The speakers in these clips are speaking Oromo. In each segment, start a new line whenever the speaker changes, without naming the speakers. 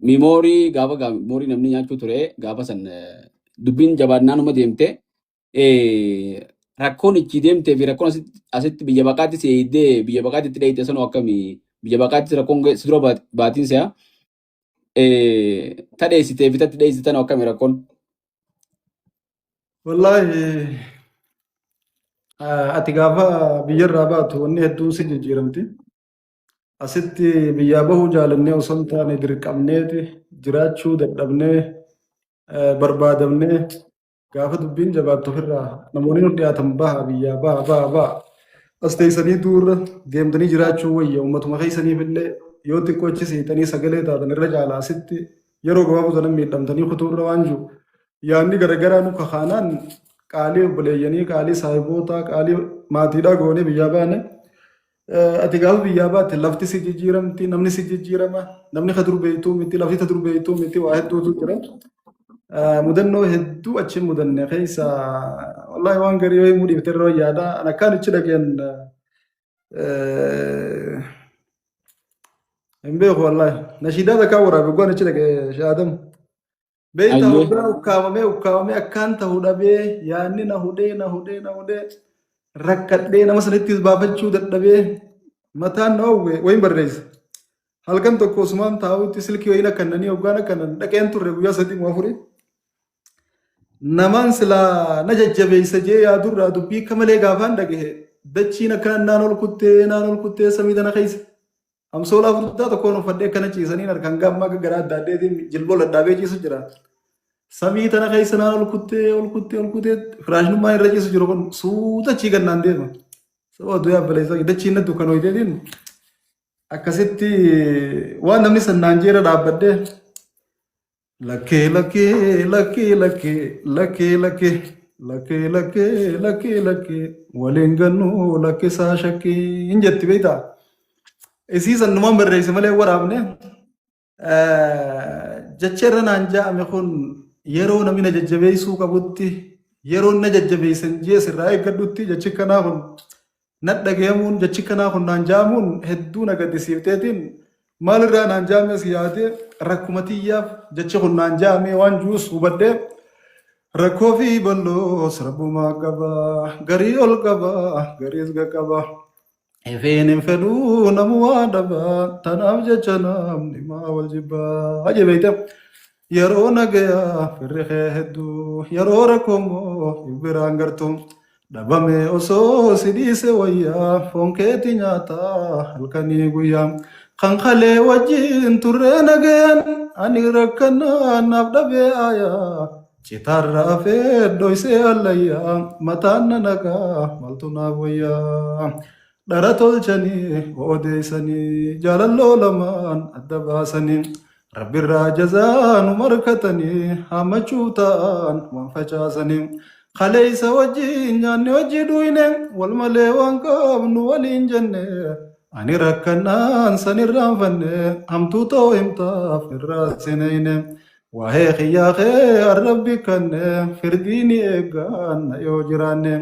Memorii gaafa memorii namni nyaachuu ture gaafa san dubbiin jabaannaan deemte rakkoon ichi deemtee fi rakkoon asitti biyya baqaatti seeyidee biyya baqaatti itti dheeyite sanoo akkamii biyya baqaatti rakkoon si dura baatiin se'a tadheessitee fi tatti dheeysitan akkamii rakkoon.
Wallahi ati gaafa biyyarraa baatu wanni hedduun si jijjiiramti. Asitti biyyaa bahuu jaalannee osoo hin taane dirqamneeti jiraachuu dadhabnee barbaadamnee gaafa dubbiin jabaattu ofirraa namoonni nu dhiyaatan baha biyyaa baha. As teessanii duurra deemtanii jiraachuu wayya uummatuma keessaniif illee yoo xiqqoo achi seetanii sagalee taatan irra caalaa asitti yeroo gabaabuu sanan miidhamtanii kutuurra waan jiru. Yaanni garagaraa nu kakaanaan qaalii obboleeyyanii qaalii saahiboota qaalii maatiidhaa goonee biyyaa baane ati gaafa biyyaa baatte lafti si jijjiiramti namni si jijjiirama namni ka durbeeytuu miti lafti ta durbeeytuu miti waa hedduutu jira mudannoo hedduu achi mudanne keessa wallahi waan garii yoo himuu dhiibte irra yaada an akkaan ichi dhageen hin beeku wallahi nashiidaa takkaa waraabe gwaan ichi dhagee shaadamu. Beektaa hubaa ukkaamamee akkaan ta'uu dhabee yaanni na hudhee rakkadhee nama sanittis baafachuu dadhabee mataan na oowwe wayin barreessa. Halkan tokko osumaan taa'utti silkii wayin akkannanii hoggaan akkanan dhaqeen turre guyyaa sadii moo afurii. Namaan silaa na jajjabeessa jee yaadurraa dubbii akka malee gaafaan dhagahe dachiin akkanan naan ol kuttee samii tana keessa. Amsoolaa furdaa tokkoon uffadhee akkana ciisanii harkaan gaammaa garaa adda addeetiin jilboo ladhaabee ciisu jira. Samii tana keessa naan ol kuttee firaashnummaa irra ciisu jiru kun suuta achii gannaan deema. Sababa du'aa baleessa dachiin na dukkan hoyiteetiin akkasitti waan namni sannaan jeera dhaabbadhee lakkee waliin gannuu lakkisaa shakkii hin jetti beektaa. Isiisan numaan barreesse malee waraabne jecha irra naan ja'ame kun yeroo namni na jajjabeessuu qabutti yeroo na jajjabeessan jee sirraa eeggadhutti jechi kanaa kun na dhagayamuun jechi kanaa kun naan ja'amuun hedduu na gaddisiifteetiin maalirraa naan ja'ame as yaadee rakkuma tiyyaaf jechi kun naan ja'ame waan juus hubadhee rakkoo fi bal'oo sarbumaa qaba garii ol qaba gariis qaqqaba. Efeen fedhuu namu waa dhabaa tanaaf jecha namni maa wal jibbaa haje beekte yeroo nagayaa firri kee hedduu yeroo rakkoomoo biraan gartuu dhabame osoo si dhiise wayyaa foon keetti nyaataa halkanii guyyaa kan kalee wajjin turree nagayaan ani rakkanaa naaf dhabee aayaa citaarraa hafee dhoysee allayyaa mataan na nagaa maltu naaf wayyaa. Dhara tolchanii odeessanii jaalalloo lamaan adda baasanii rabbirraa jazaa nu markatanii hammachuu ta'an waan facaasanii kaleessa wajjin nyaanni hojii duwine wal malee waan qabnu waliin jenne ani rakkannaan sanirraanfanne hamtuu ta'uu himtaaf irraa sineyne waa'ee xiyyaa kee arrabbi kanne firdiini eeggaan na yoo jiraanne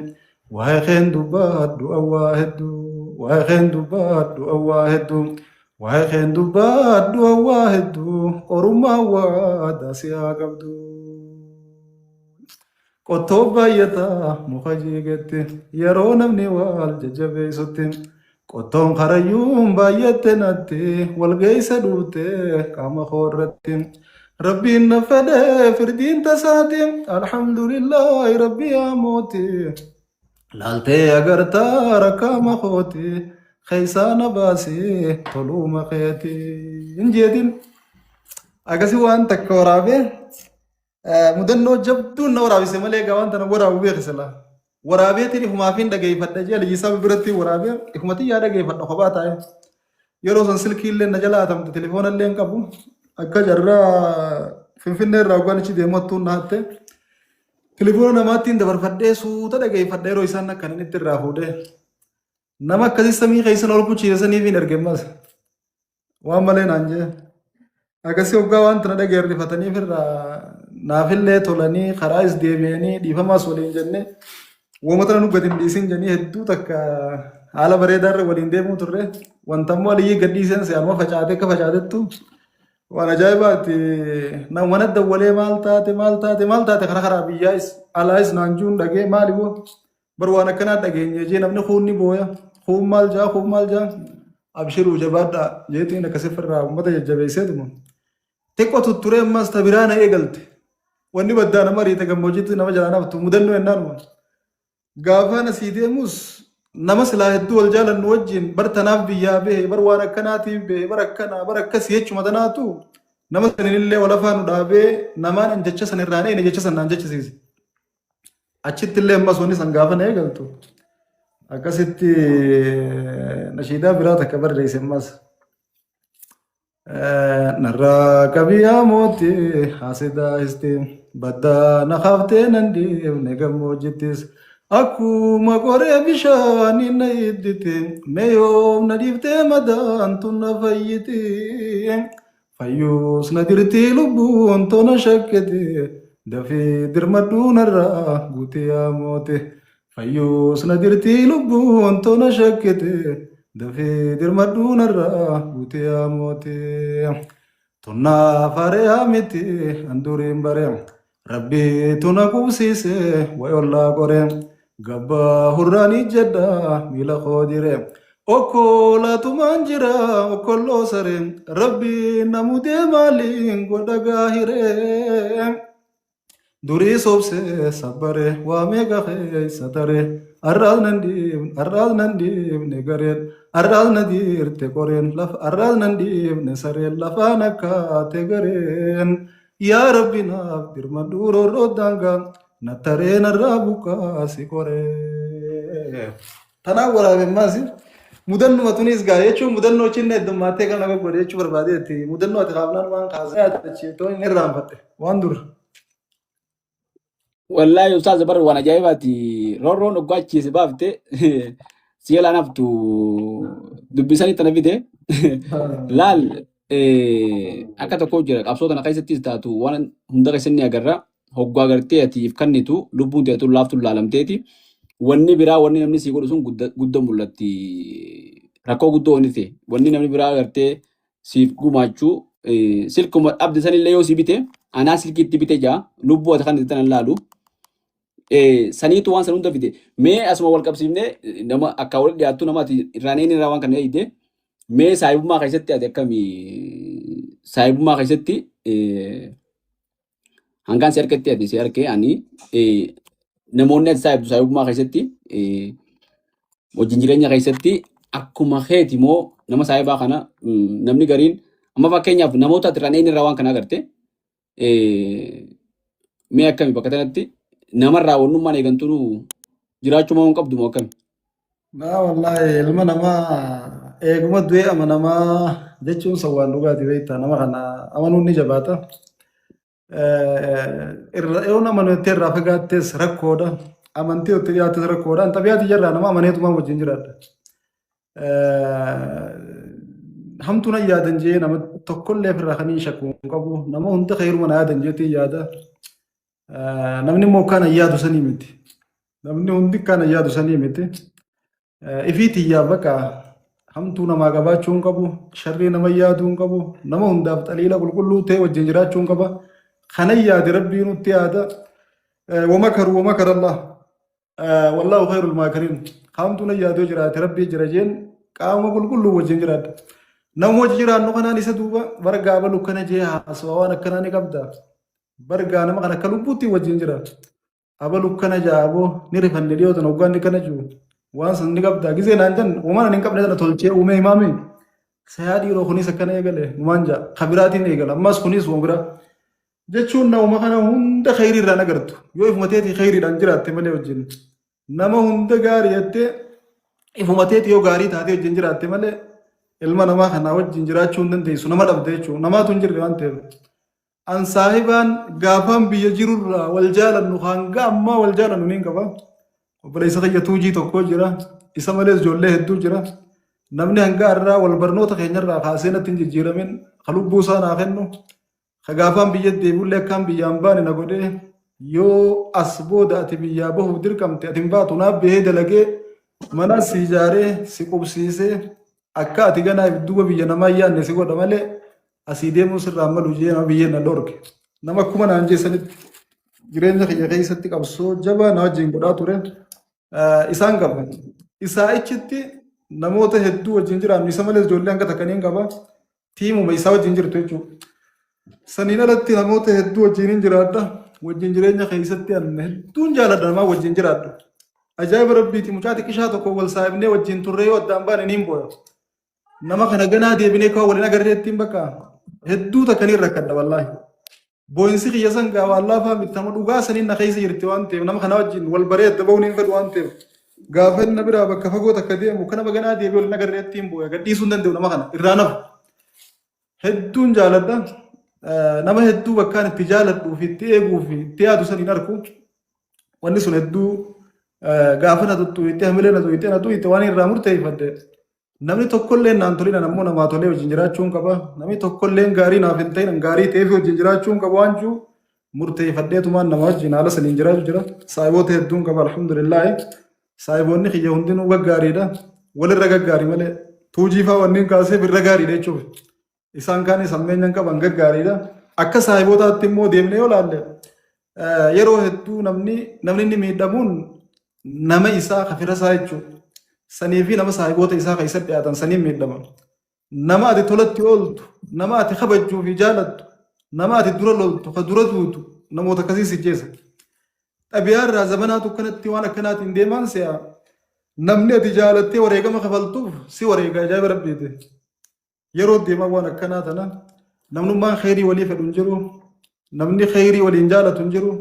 waa'ee keen dubbaaddu awwaa hedduu. Waa'een dubbaaddu awwaa hedduu orummaa waa daasiyaa qabdu. Qottoo baay'ataa muka jigetti yeroo namni wal jajjabeessutti qottoon karayyuun baay'atte natti wal geessa dhuftee qaama koorratti. Rabbiin na fedhee firdiin tasaati alhamdulillaahi rabbi yaa mootii. Laaltee agartaa rakkaa makooti keessaa na baasee toluu makeeti hin jeetin akkasii waan takka waraabee mudannoo jabduun na waraabise malee egaa waan tana waraabu beeksisa waraabeetiin ifumaafiin dhageeffadha jee liyyisaa biratti waraabee ifumatiin yaa dhageeffadha kophaa taa'e yeroo san silkii illee na jalaa hatamte telefoona illee hin qabu akka jarraa finfinnee irraa waan ichi deemattuun na hatte. Telefoona namaattiin dabarfadhee suuta dhageeffadha yeroo isaan akkanan itti irraa fuudhee nama akkasii samii keessan ol kuchiisaniif hin ergemmas waan malee naan jee akkasii hoggaa waan tana dhageerrifataniif irraa naafillee tolanii karaa is deebi'anii dhiifamaas waliin jennee wooma tana nu gadi hin dhiisin jennee hedduu takka haala bareedaarra waliin deemuu turre wanta immoo aliyyii gadhiiseen si'aanuma facaatee akka facaatettu waan ajaa'ibaati nama mana dawwalee maal taate karaa karaa biyyaas alaayis naanjuun dhagee maalimoo bar waan akkanaa dhageenye jee namni kuunni booya kuun maal jaa abshiruu jabaadha jeetiin akkasifirraa uummata jajjabeesseetuma xiqqoo tutturee ammas tabiraana eegalte wanni baddaa nama ariite gammoojjitti nama jalaa naftu mudannoo ennaanuma gaafa nasii deemus nama silaa hedduu wal jaalannu wajjin bar tanaaf biyyaa bahe bar waan akkanaatiif bahe bar akkanaa bar akkasii jechuma tanaatu nama sanillee wal afaan dhaabee namaan an jecha san irraan eene jecha san naan jechisiise achitti illee ammas wanni san gaafa na eegaltu akkasitti nashiidaa biraa takka barreesse ammas narraa qabiyaa mootii haasidaa histe baddaa na haaftee nan deemne gammoojjittis akkuma qoree bishaanii na iddite meeyoom na dhiiftee madaantu na fayyite fayyuus na dirtii lubbuun tona shakkete dafee dirmadhuu narraa guutee yaa moote fayyuus na dirtii lubbuun tona shakkete dafee dirmadhuu narraa guutee yaa moote tunnaa fareyaa miti handuriin bare rabbii tuna qubsiise wayollaa qore gabbaa hurraanii jedha miila koodire okkoolatumaan jira okkolloo sare rabbii namudee maaliin godha gaahire durii sobse sabbare waa meeqa keessa tare arraas nan dhiibne gareen arraas na diirte qoreen arraas nan dhiibne sareen lafaan akkaate gareen yaa rabbi naaf dirmadhuu roorroo daangaa na taree narraa bukaasi qoree tanaan waraabemmaasi mudannuma tunis gaa jechuun mudannoo cinna heddummaatee kan laga godhe jechuu barbaadeetti mudannoo ati kaafnaan waan kaasee yaadachiitoo hin irraanfatte waan dura.
Wallahi ustaz bar wana ajaa'ibati roorroon dhugaachiise baafte si'eela naftu dubbisanii tana fide laal akka tokko jira qabsoo tana keessattis taatu waan hunda keessatti agarra hoggaa agartee atiif kannitu lubbuun teetu laaftu laalamteeti wanni biraa wanni namni sii godhu sun guddoo mul'atti rakkoo guddoo wanni ta'e wanni namni biraa agartee siif gumaachuu silkuma abdi sanillee yoo si bite anaa silkiitti bite jaa lubbuu ati kan itti laalu saniitu waan san hunda fide mee asuma wal qabsiifne nama akka wal dhiyaattu nama ati irraaneen irraa waan kana eeyite mee saayibummaa keessatti ati akkami saayibummaa keessatti hangaan si harkatti ati si harkee ani namoonni ati saayibummaa keessatti wajjin jireenya keessatti akkuma keeti moo nama saayibaa kana namni gariin amma fakkeenyaaf namoota ati irraaneen irraa waan kana agarte mee akkami bakka kanatti namarraa wannummaan eegantuu jiraachuu moo qabdu moo akkami?
Naa wallaahi ilma namaa eeguma du'e ama namaa jechuun sawwaan dhugaati beektaa nama kana amanuun ni jabaata. Yoo nama nuti irraa fagaattees rakkoodha. Amantii itti dhiyaattes rakkoodha. Xabiyaati jarraa nama amaneetumaan wajjin jiraadha. Hamtuun an yaadan jee nama tokkollee ofirraa kan hin shakku qabu. Nama hunda khayiruma na yaadan jeetii yaada. Namni immoo kan yaadu sanii miti. Namni hundi kan yaadu sanii miti. Ifiiti yaa bakka hamtuu namaa qabaachuun qabu, sharrii nama yaaduun qabu, nama hundaaf xaliila qulqulluu ta'e wajjin jiraachuun qaba. Kana yaade rabbii nutti yaada. Wama karallah. Wallahu khairul maakiriin. Hamtuu na yaaduu jiraate rabbii jira jeen qaama qulqulluu wajjin jiraadha. Nama wajjin jiraannu kanaan isa duuba bargaa balu kana jee haasawaa waan akkanaa ni qabda. Bargaa nama kana akka lubbuutti wajjin jira. Abalu kana jaaboo ni rifanne dhiyootan hoggaan ni kana jiru. Waan san ni qabda. Gisee naan jan uumaan hin qabne sana tolchee uumee himaame. Sayaa dhiiroo kunis akkana eegale numaan jaa kabiraatiin eegala ammas kunis waan biraa. Jechuun nama kana hunda khayrii irraan agartu. Yoo ifumateeti khayriidhaan jiraatte malee wajjin. Nama hunda gaarii jettee ifumateeti yoo gaarii taatee wajjin jiraatte malee ilma namaa kanaa wajjin jiraachuu hin dandeessu nama dhabde jechuudha. Namaatu hin jirre waan ta'eef. An saahibaan gaafaan biyya jirurraa wal jaalannu hanga ammaa wal jaalannu niin qaba. Obboleessa xiyyatuu jii tokko jira. Isa malees ijoollee hedduu jira. Namni hanga irraa wal barnoota keenyarraa kaasee natti hin jijjiiramin kalubbuu isaa naa kennu. Gaafaan biyya deebiullee akkaan biyyaan baane na godhee yoo as booda ati biyyaa bahuuf dirqamte ati hin baatu naaf bahee dalagee mana si ijaaree si qubsiisee akka ati ganaaf duuba biyya namaa yaadne si godha malee asii deemuu sirraan malu jee nama biyyeen na dhorge. Nama akkuma naan jeessanitti jireenya kiyya keessatti qabsoo jabaa na wajjin godhaa ture. Isaan qaba. Isaa achitti namoota hedduu wajjin jiraannu isa malees ijoollee hanga takkaniin qaba. Tiimuma isaa wajjin jirtu jechuudha. Saniin alatti namoota hedduu wajjin hin jiraadha. Wajjin jireenya keessatti hedduun jaaladha namaa wajjin jiraadha. Ajaa'iba rabbiiti mucaa xiqqishaa tokko wal saayibnee wajjin turree yoo addaan baane niin booya. Nama kana ganaa deebinee kawaa waliin agarreettiin bakka hedduu takkaniin rakkadha wallaahi. Booyinsi kiyya san gaa waan laafaa bitama dhugaa saniin na keessa jirti waan ta'eef nama kana wajjin wal baree adda bahuun hin fedhu waan ta'eef gaafa inni biraa bakka fagoo takka deemu kana baganaa deebi'ee waliin agarreettiin booya gadhiisuu hin danda'u nama kana irraa nafu. Hedduun jaaladha. Nama hedduu bakkaan itti jaaladhuu fi itti eeguu fi itti yaadu saniin argu. Wanni sun hedduu gaafa na tuttu itti hamilee na tuutte na tuutte waan irraa murteeffadde. Namni tokkollee naan tolina nammoo namaa tolee wajjin jiraachuun qaba. Namni tokkollee gaarii naaf hin ta'in gaarii ta'eef wajjin jiraachuun qaba waan jiru murteeffadheetumaan nama wajjin haala saniin jiraachuu jira. Saayiboota hedduun qaba alhamdulillah. Saayiboonni kiyya hundinuu gaggaariidha. Walirra gaggaarii malee tuujiifaa wanniin kaasee birra gaariidha jechuudha. Isaan kaanis ammeenyan qaban gaggaariidha. Akka saayibootaatti immoo deemnee yoo laalle yeroo hedduu namni inni miidhamuun nama isaa kafira isaa jechuudha. Sanii fi nama saayiboota isaa keessatti dhiyaatan saniin miidhaman. Nama ati tolatti ooltu, nama ati kabajjuu fi jaalattu, nama ati dura loltu, ka dura tuutu namoota akkasii si jeessa. Xabiyaa irraa zamanaatu kanatti waan akkanaatiin deemaan se'a. Namni ati jaalattee wareegama kafaltuuf si wareega ajaa'iba rabbiiti. Yeroo deemaa waan akkanaa tana namnummaan kheyrii walii fedhu hin jiru. Namni kheyrii waliin jaalatu hin jiru.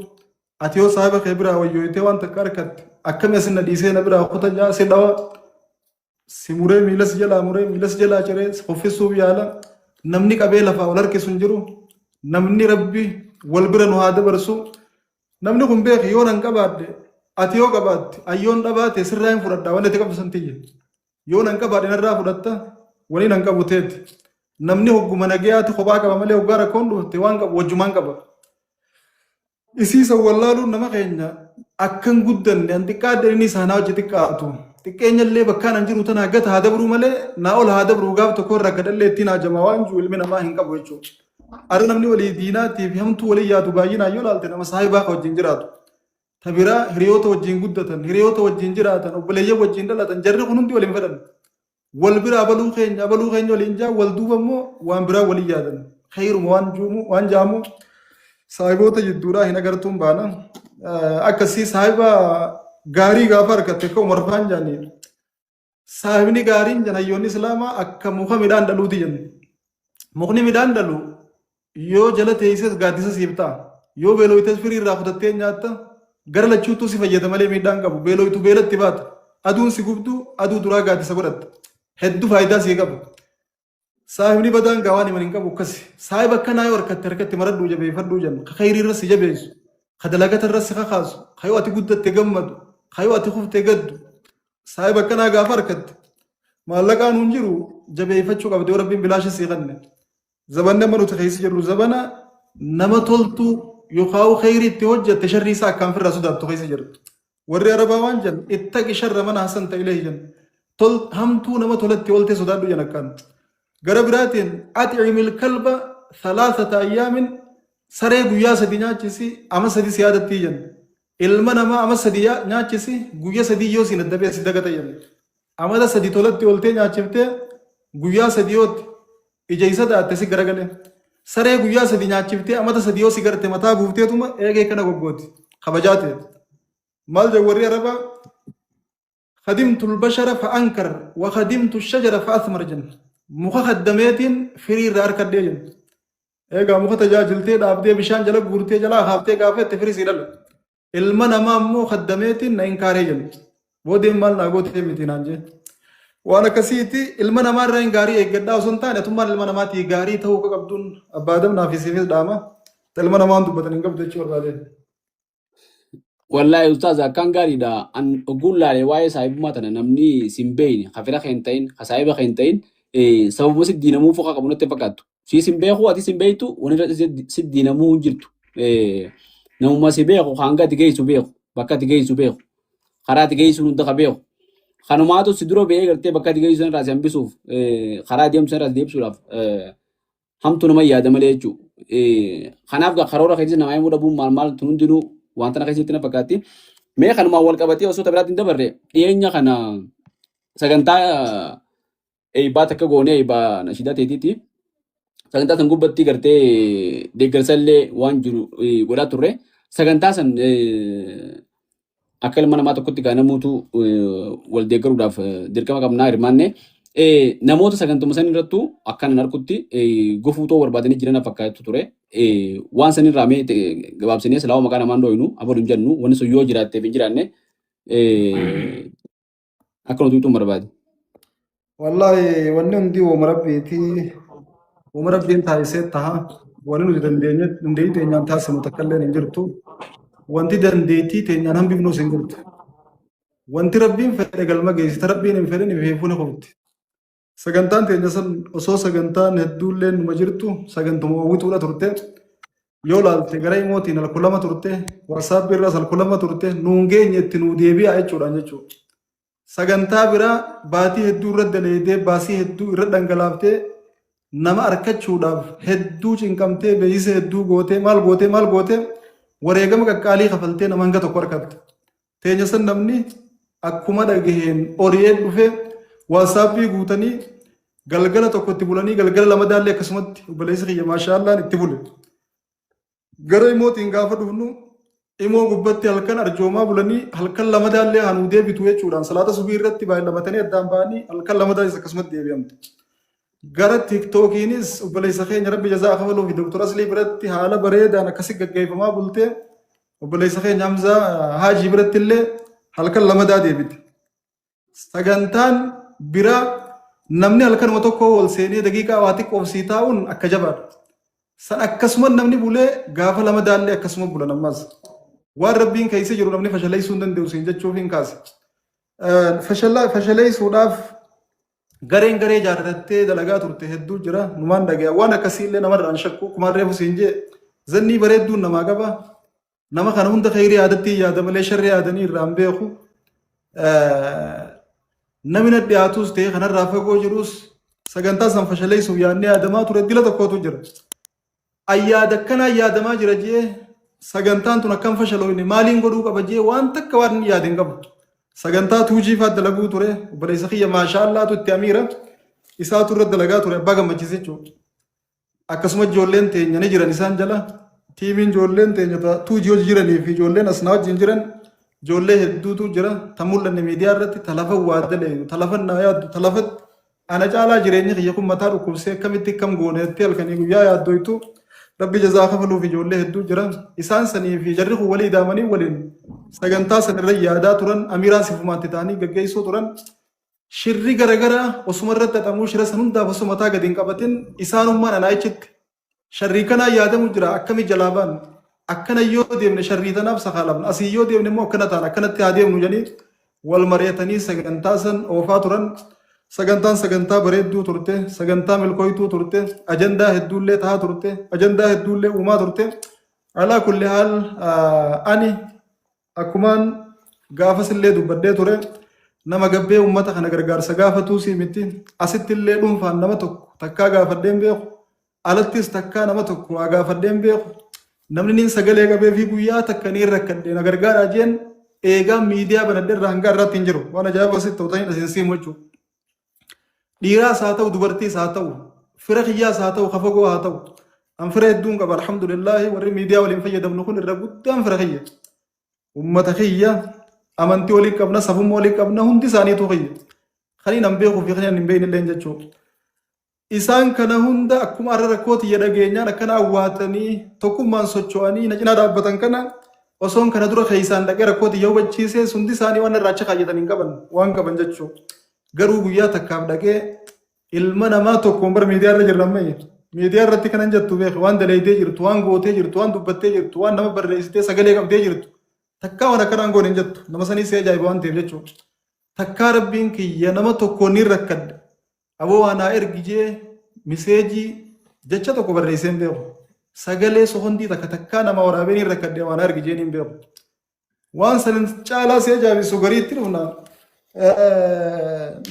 Ati yoo saahiba kee biraa wayyooyitee waan takka harkatte akkami asin na dhiisee na biraa kuta jaa si dhawa si muree miilas jalaa muree miilas jalaa ciree uffisuuf yaala namni qabee lafaa wal harkisu hin jiru. Namni rabbi wal bira nu haa dabarsu. Namni kun beeki yoo nan qabaadde ati yoo qabaatte ayyoon dhabaate sirraa hin fudhadhaa wanni ati qabdu san tiyye. Yoo nan qabaadde narraa fudhatta waliin nan qabu teeti. Namni hogguma nagayaati kophaa qaba malee hoggaa rakkoon dhufte waan qabu wajjumaan qaba. Isiisa wallaaluun nama keenya akkan guddanne an xiqqaadde inni isaanaa hojii xiqqaatu. Xiqqeenya illee bakkaan an jiru tana gata haa dabru malee naa ol haa dabru gaaf tokko irraa gadallee ittiin haajamaa waan jiru ilmi namaa hin qabu jechuudha. Ari namni walii diinaatiif hamtuu walii yaadu baay'inaan yoo laalte nama saahibaa wajjin jiraatu. Tabiraa hiriyoota wajjin guddatan, hiriyoota wajjin jiraatan, obboleeyyan wajjin dhalatan jarri kun hundi waliin fedhan. Wal biraa abaluu keenya waliin jaa wal duuba immoo waan biraa walii yaadan. Khayruma waan jaamu saahiboota jidduudhaa hin agartuun baana. Akkasii saahiba gaarii gaafa harkatte akka Umar Faan jaanii. Saahibni gaariin janayyoonni Islaamaa akka muka midhaan dhaluuti jennu. Mukni midhaan dhalu yoo jala teesses gaaddisa siif ta'a. Yoo beelooytes firii irraa fudhattee nyaatta gara lachuutu si fayyada malee midhaan qabu. Beelooytu beelatti baata. Aduun si gubdu aduu duraa gaaddisa godhatta. Hedduu faayidaa sii qabu. Saahibni badaan gaawaan himan hin qabu akkasi. Saahiba akkanaa yoo harkatti maradhuu jabeeffadhuu jenna. Ka khayrii irra si jabeessu. Ka dalagata irra si kakaasu. Ka yoo ati guddatte gammadu. Ka yoo ati kufte gaddu. Saahiba akkanaa gaafa harkatte. Maallaqaan hin jiru jabeeffachuu qabdi yoo rabbiin bilaasha sii kenne. Zabanni amma nuti keessa jirru zabana nama toltuu yookaan khayrii itti hojjette sharrii isaa akkaan firraa sodaattu keessa jirtu. Warri Arabaa waan jennu ittaqi sharra mana hasan ta'ilee jennu. Hamtuu nama tolatti ooltee sodaadhu jenna akkaan. Gara biraatiin at'imil kalba thalathata ayyaamin saree guyyaa sadii nyaachisi ama sadii si yaadatti jenna. Ilma namaa ama sadii nyaachisi guyyaa sadii yoo siin adda beesi dagata jenna. Amata sadii tolatti ooltee nyaachiftee guyyaa sadii yootti ija isa daatte si garagalee. Saree guyyaa sadii nyaachiftee amata sadii yoo si garte mataa buufteetuma eegee kana goggooti. Kabajaate. Maal jawwarri Arabaa? خدمت البشر فأنكر وخدمت الشجرة فأثمر جن مخ خدمتين فري رار كديجن إيجا مخ تجاجلتي دابدي بشان جلا غورتي جلا خافتي قافة تفري سيرل المنا ما مو خدمتين نإنكاريجن ودي مال ناقوتي متينانجي وانا كسيتي المنا ما رين غاري إيجدا وسنتان ثم المنا ما تي غاري تهو كقبضون أبادم نافسي في داما المنا ما أنتو بتنين قبض تشور بعدين
Wallahi ustaz akkan gaariidha. An ogullaalee waa'ee saahibummaa tana namni simbeeyne hafira kan ta'in hasaayiba kan ta'in sababuma siddiinamuu foqa qabu natti fakkaattu. Si simbeeku ati simbeeytu wanirra siddiinamuu hin jirtu. Namummaa si beeku hanga ati geessu beeku bakka ati geessu beeku karaa ati geessu hunda ka beeku kanumaatu si dura ba'ee gartee bakka ati geessu sanarraa si hambisuuf karaa deemtu sanarraa si deebisuudhaaf hamtu nama yaada malee jechuudha. Kanaaf karoora keessatti namaa himuu dhabuun maal hundinuu wanta na keessatti na fakkaatti. Mee kanumaan wal qabatee osoo biraatti hin dabarre dhiyeenya kana sagantaa eebbaa takka goonee eebbaa nashidaa ta'eetiiti. Sagantaa san gubbatti gartee deeggarsa illee waan jiru godhaa turre. Sagantaa san akka ilma namaa tokkotti gaa namuutu wal deeggaruudhaaf dirqama qabnaa hirmaanne. Namoota sagantuma san irrattu akkan harkutti gufuutoo barbaadanii jiran fakkaatu ture. Waan san irraa mee gabaabsinee silaa maqaa namaan dhooyinu abadu hin jennu wanni sun yoo jiraatteef hin jiraanne akka nuti utuu barbaade.
Wallahi wanni hundi uuma rabbiiti. Uuma rabbiin taasisee taha. Wanni nuti dandeettii teenyaan taasisnu takka illee hin jirtu. Wanti dandeettii teenyaan hambifnus hin jirtu. Wanti rabbiin fedhe galma geessita rabbiin hin fedhin ifeefuu na qofti. Sagantaan teenya san osoo sagantaan hedduullee numa jirtu sagantuma hawwituudha turte. Yoo laalte gara imootiin alkulama turte, WhatsApp irraas alkulama turte, nuun geenye itti nuu deebi'a jechuudhaan jechuudha. Sagantaa biraa baatii hedduu irra daleedee baasii hedduu irra dhangalaaftee nama argachuudhaaf hedduu cinqamtee beeksisa hedduu gootee maal gootee wareegama qaqqaalii kafaltee nama hanga tokko argatte. Teenya san namni akkuma dhagaheen oriyee dhufee waasaapii guutanii galgala tokko itti bulanii galgala lama daallee akkasumatti obboleessi kiyya maashaallaan itti bule. Gara imootiin gaafa dhufnu imoo gubbatti halkan arjoomaa bulanii halkan lama daallee hanuu deebitu jechuudhaan salaata subii irratti baay'allamatanii addaan ba'anii halkan lama daallee akkasumatti deebi'amte. Gara tiktookiinis obboleessa keenya rabbi jazaa kafaluufi Dr. Aslii biratti haala bareedaan akkasi gaggeeffamaa bultee obboleessa keenya Hamzaa Haajii biratti illee halkan lama daa deebite. Sagantaan biraa namni halkanuma tokko wal seenee daqiiqaa waa xiqqoof sii taa'uun akka jabaadha. San akkasuma namni bulee gaafa lama daallee akkasuma bulan ammas. Waan rabbiin keessa jiru namni fashaleessuu hin danda'u siin jechuuf hin kaase. Fashaleessuudhaaf gareen garee jaarrattee dalagaa turte hedduu jira numaan dhagaya waan akkasiillee namarraan shakku kumaan reefu siin jee zannii bareedduun namaa qaba. Nama kana hunda khayrii yaadatti yaada malee sharrii yaadanii irraan beeku. Namni dhiyaatus ta'e kanarraa fagoo jirus sagantaa san fashaleessuuf yaadnee yaadamaa ture dila tokkotu jira. Ayyaada akkanaa yaadamaa jira jee sagantaan tun akkam fashaloofne maaliin godhuu qaba jee waan takka waan yaadin qabu. Sagantaa tuujiifaa dalaguu ture obboleessa kiyya maashaallaatu itti amiira isaatu irra dalagaa ture abbaa gammachiise jechuudha. Akkasuma ijoolleen teenya ni jiran isaan jala tiimiin ijoolleen teenya tuujii hojii jiranii fi ijoolleen asnaa wajjin jiran ijoollee hedduutu jira ta mul'anne miidiyaa irratti talafa waa daleeyu talafa na yaaddu talafa ana caalaa jireenya kiyya kun mataa dhukkubsee akkamitti akkam gooneetti halkanii guyyaa yaaddoytu rabbi jazaa kafaluuf ijoollee hedduu jira isaan sanii fi jarri kun walii daamanii waliin sagantaa sanirra yaadaa turan amiiraan sifumaatti ta'anii gaggeessuu turan shirri garagaraa osuma irratti haxamuu shira san hundaaf osoo mataa gadi hin qabatin isaanummaan anaa ichitti sharrii kanaa yaadamu jira akkami jalaa baan akkana yoo deemne sharrii tanaaf sakaalabna asii yoo deemne immoo akkana ta'an akkanatti haa deemnu jedhanii wal mari'atanii sagantaa san oofaa turan. Sagantaan sagantaa bareedduu turte, sagantaa milkooytuu turte, ajandaa hedduullee tahaa turte, ajandaa hedduullee uumaa turte. Alaa kulli haal ani akkumaan gaafas illee dubbadhee ture nama gabbee uummata kana gargaarsa gaafatuu sii miti asitti illee dhuunfaan nama tokko takkaa gaafadheen beeku alattis takkaa nama tokko waa gaafadheen beeku namni niin sagalee qabee fi guyyaa takka niin rakkadhee na gargaaraa jeen eegaa miidiyaa banadhee irraa hanga irratti hin jiru waan ajaa'iba asitti ta'utanii dhasiinsiimu jechuudha. Dhiiraas haa ta'u dubartiis haa ta'u fira kiyyaas haa ta'u kafagoo haa ta'u an fira hedduun qaba alhamdulillahi warri miidiyaa waliin fayyadamnu kun irra guddaan fira kiyya ummata kiyya amantii walii qabna safummaa walii qabna hundi isaaniitu kiyya kaniin an beekuu fi kaniin hin beekne illee jechuudha. Isaan kana hunda akkuma har'a rakkooti jedha geenyaan akkana awwaatanii tokkummaan socho'anii na cinaa dhaabbatan kana osoon kana dura keessaan dhaqee rakkooti yoo hubachiisee hundi isaanii waan irraa achi kaayyatan hin qaban waan qaban jechuudha. Garuu guyyaa takkaaf dhaqee ilma namaa tokkoon bara miidiyaa irra jirran maye miidiyaa irratti kanan jettu beeku waan daleedee jirtu waan gootee jirtu waan dubbattee jirtu waan nama barreessitee sagalee qabdee jirtu takkaa waan akkanaan goone hin jettu nama sanii see ajaa'iba waan ta'eef jechuudha. Takkaa rabbiin kiyya nama tokkoon ni rakkadde aboo waanaa ergijee miseejii jecha tokko barreessee hin beeku sagalee sohondii takkaa nama waraabee ni rakkadde waanaa ergijee ni hin beeku waan sanin caalaa see ajaa'ibisu gariitti dhufnaan.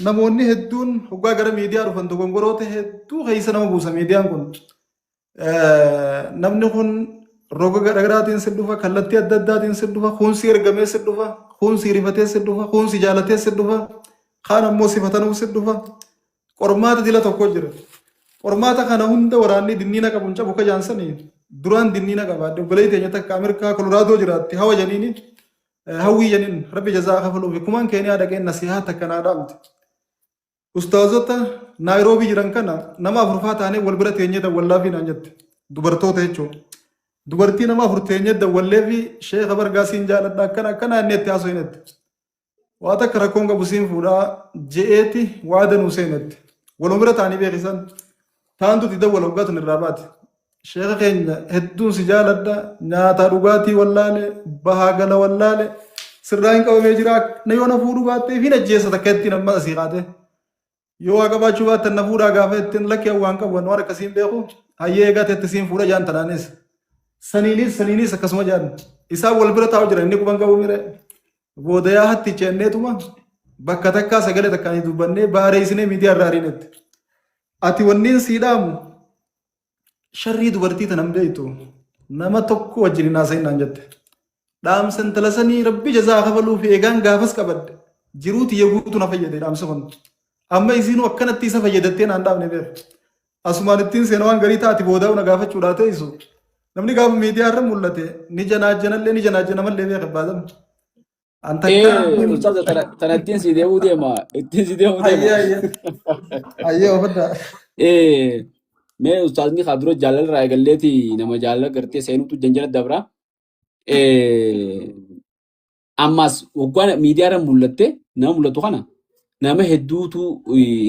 namoonni hedduun hoggaa gara miidiyaa dhufan dogongoroota hedduu keessa nama buusa miidiyaan kun. Namni kun roga garaagaraatiin si dhufa, kallattii adda addaatiin si dhufa, kuunsi ergamee si dhufa, kuunsi rifatee si dhufa, kuunsi jaalatee si dhufa, kaan ammoo sifatanuu si dhufa. Qormaata dila tokko jira. Qormaata kana hunda waraanni dinniina qabu hin cabu ka jaansanii duraan dinniina qabaadde obboleeyi teenya takka Ameerikaa Kolooraadoo jiraatti hawa janiini hawwii janiin rabbi jazaa kafaluufi kumaan keeniyaa dhaqeen nasihaa takka naa dhaamte. Ustaazota Naayiroobii jiran kana nama afurfaa taanee wal bira teenyee dawwallaafi naan jette dubartoota jechuudha. Dubartii nama afur teenyee dawwalleefi sheeka bargaasiin jaaladha akkana inni itti haasoo hinetti. Waa takka rakkoon qabu siin fuudhaa je'eeti waa danuu seenetti. Waluma bira taanii beekisan taantu itti dawwala hoggaatun irraa baate. Sheeka keenya hedduun si jaaladha nyaataa dhugaatii wallaale bahaa gala wallaale sirraa hin qabamee jira na yoo na fuudhuu baattee fi najjeessa takka ittiin amma asii qaate. Yoo waa qabaachuu baattan na fuudhaa gaafa ittiin lakkee waan qabu waan akkasiin beeku hayyee eegaa teetti siin fuudha jaan tanaanis. Saniinis akkasuma jaan isaan wal bira taa'u jira inni quban qabu mire. Boodayaa hatti ceenneetuma bakka takkaa sagalee takkaan dubbannee baareessinee miidiyaa irraa ariinetti. Ati wanniin sii dhaamu sharrii dubartii tanan beektu nama tokko wajjin hin haasa'in naan jette. Dhaamsa intala sanii rabbi jazaa kafaluu fi eegaan gaafas qabadde jiruuti yeguutu na fayyade dhaamsa kun. Amma isiinuu akkanatti isa fayyadattee naan dhaabne beeku. Asumaan ittiin seena waan garii taati boodaa'u na gaafachuudhaa ta'eessu. Namni gaafa miidiyaa irra mul'ate ni janaajjanallee ni janaajjanamallee beeka baadam.
Ustaz tana ittiin si deemuu deema. Ittiin si deemuu deema.
Ayyee ofadda.
Mee ustaazni kaadura jaalala irraa eegalleeti nama jaalala gartee seenuutu janjala dabra. Ammas waggaan miidiyaa irra mul'atte nama mul'atu kana nama hedduutu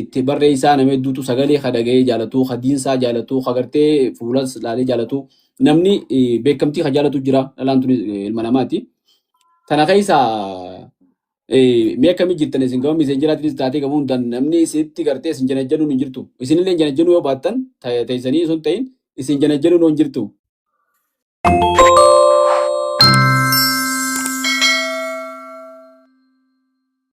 itti barreessaa nama hedduutu sagalee kadhagee jaalatu hadiinsaa jaalatu hagartee fuulas laalee jaalatu namni beekamtii ka jaalatu jira dhalaan tun ilma namaati. Tana keessa mee akkamii jirtan isin gama miiseenjiraatiinis taatee gamuun namni isitti gartee isin janajjanuun hin jirtu. Isinillee janajjanuu yoo baattan teessanii sun ta'in isin janajjanuun hin jirtu.